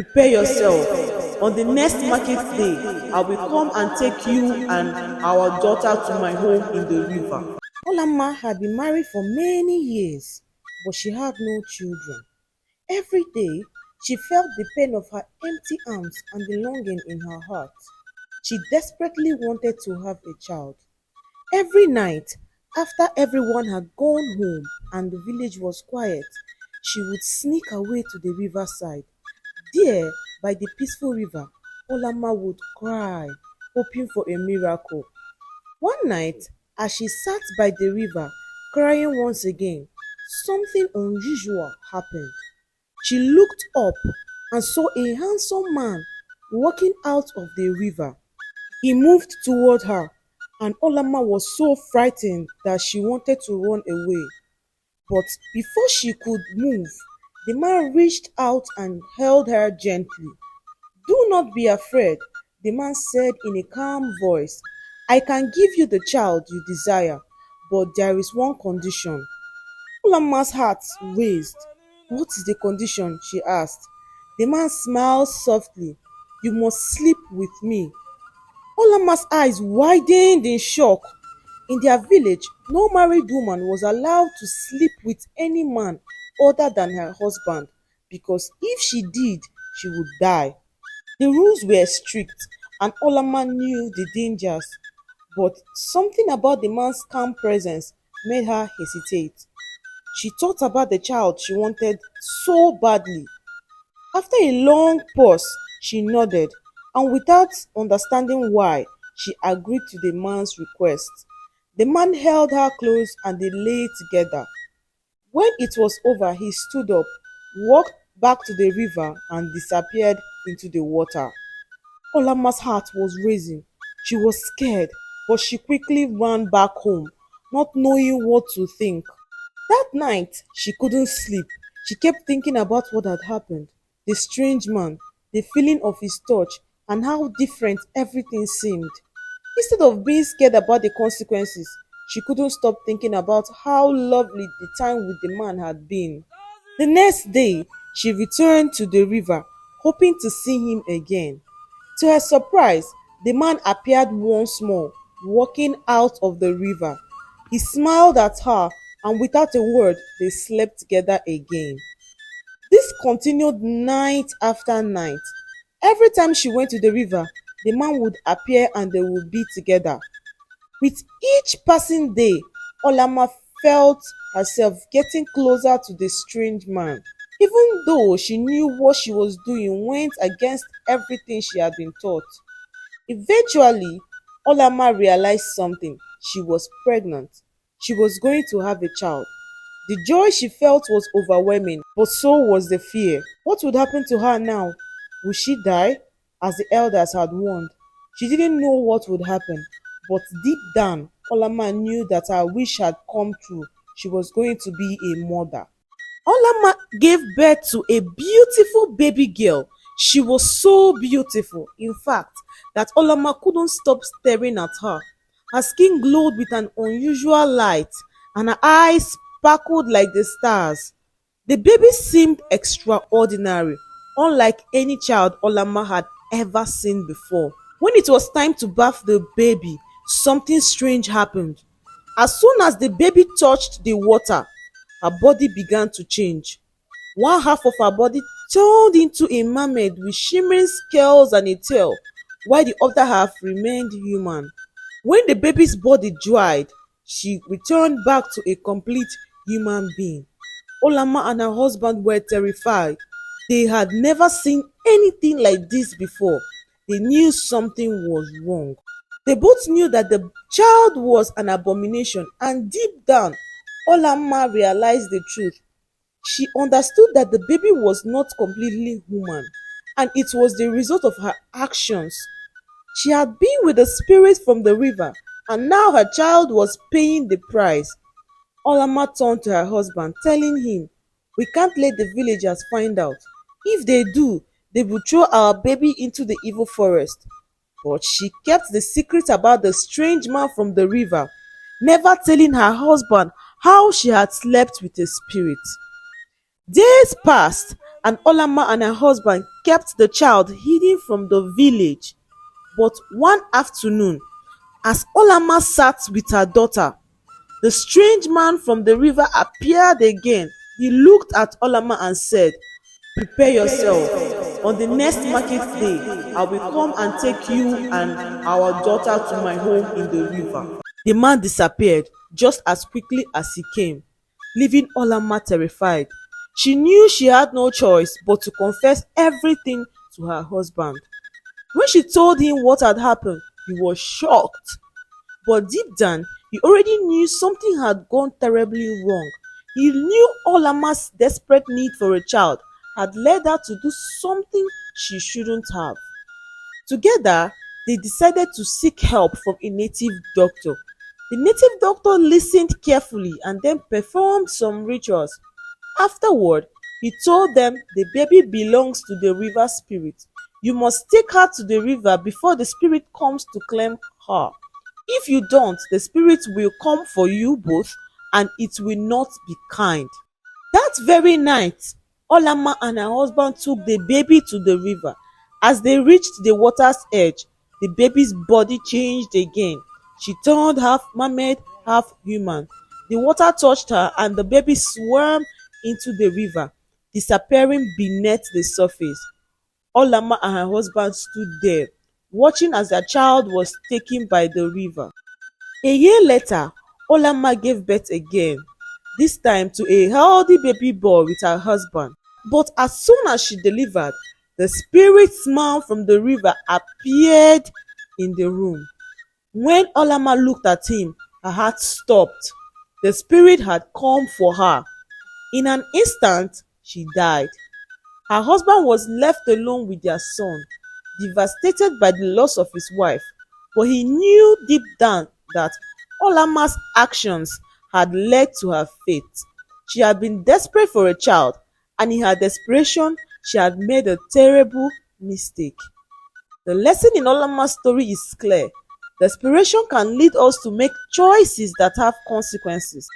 Prepare yourself. On the next market day, I will come and take you and our daughter to my home in the river. Olamma had been married for many years, but she had no children. Every day, she felt the pain of her empty arms and the longing in her heart. She desperately wanted to have a child. Every night, after everyone had gone home and the village was quiet, she would sneak away to the riverside. There, by the peaceful river, Olamma would cry, hoping for a miracle. One night, as she sat by the river, crying once again, something unusual happened. She looked up and saw a handsome man walking out of the river. He moved toward her, and Olamma was so frightened that she wanted to run away. But before she could move, the man reached out and held her gently. "Do not be afraid," the man said in a calm voice. "I can give you the child you desire, but there is one condition." Olamma's heart raised. "What is the condition?" she asked. The man smiled softly. "You must sleep with me." Olamma's eyes widened in shock. In their village, no married woman was allowed to sleep with any man other than her husband, because if she did, she would die. The rules were strict, and Olamma knew the dangers, but something about the man's calm presence made her hesitate. She thought about the child she wanted so badly. After a long pause, she nodded, and without understanding why, she agreed to the man's request. The man held her close and they lay together. When it was over, he stood up, walked back to the river, and disappeared into the water. Olamma's heart was racing. She was scared, but she quickly ran back home, not knowing what to think. That night, she couldn't sleep. She kept thinking about what had happened, the strange man, the feeling of his touch, and how different everything seemed. Instead of being scared about the consequences, she couldn't stop thinking about how lovely the time with the man had been. The next day, she returned to the river, hoping to see him again. To her surprise, the man appeared once more, walking out of the river. He smiled at her, and without a word, they slept together again. This continued night after night. Every time she went to the river, the man would appear and they would be together. With each passing day, Olamma felt herself getting closer to the strange man. Even though she knew what she was doing went against everything she had been taught. Eventually, Olamma realized something. She was pregnant. She was going to have a child. The joy she felt was overwhelming, but so was the fear. What would happen to her now? Would she die, as the elders had warned? She didn't know what would happen, but deep down, Olamma knew that her wish had come true. She was going to be a mother. Olamma gave birth to a beautiful baby girl. She was so beautiful, in fact, that Olamma couldn't stop staring at her. Her skin glowed with an unusual light, and her eyes sparkled like the stars. The baby seemed extraordinary, unlike any child Olamma had ever seen before. When it was time to bath the baby, something strange happened. As soon as the baby touched the water, her body began to change. One half of her body turned into a mermaid with shimmering scales and a tail, while the other half remained human. When the baby's body dried, she returned back to a complete human being. Olamma and her husband were terrified. They had never seen anything like this before. They knew something was wrong. They both knew that the child was an abomination, and deep down, Olamma realized the truth. She understood that the baby was not completely human, and it was the result of her actions. She had been with the spirit from the river, and now her child was paying the price. Olamma turned to her husband, telling him, "We can't let the villagers find out. If they do, they will throw our baby into the evil forest." But she kept the secret about the strange man from the river, never telling her husband how she had slept with a spirit. Days passed, and Olama and her husband kept the child hidden from the village. But one afternoon, as Olama sat with her daughter, the strange man from the river appeared again. He looked at Olama and said, "Prepare yourself. On the next market day, I will come and take you and our daughter to my home in the river." The man disappeared just as quickly as he came, leaving Olama terrified. She knew she had no choice but to confess everything to her husband. When she told him what had happened, he was shocked. But deep down, he already knew something had gone terribly wrong. He knew Olama's desperate need for a child had led her to do something she shouldn't have. Together, they decided to seek help from a native doctor. The native doctor listened carefully and then performed some rituals. Afterward, he told them the baby belongs to the river spirit. You must take her to the river before the spirit comes to claim her. If you don't, the spirit will come for you both and it will not be kind. That very night, Olama and her husband took the baby to the river. As they reached the water's edge, the baby's body changed again. She turned half mermaid, half human. The water touched her and the baby swam into the river, disappearing beneath the surface. Olama and her husband stood there, watching as their child was taken by the river. A year later, Olama gave birth again, this time to a healthy baby boy with her husband. But as soon as she delivered, the spirit man from the river appeared in the room. When Olama looked at him, her heart stopped. The spirit had come for her. In an instant, she died. Her husband was left alone with their son, devastated by the loss of his wife, but he knew deep down that Olama's actions had led to her fate. She had been desperate for a child, and in her desperation, she had made a terrible mistake. The lesson in Olama's story is clear. Desperation can lead us to make choices that have consequences.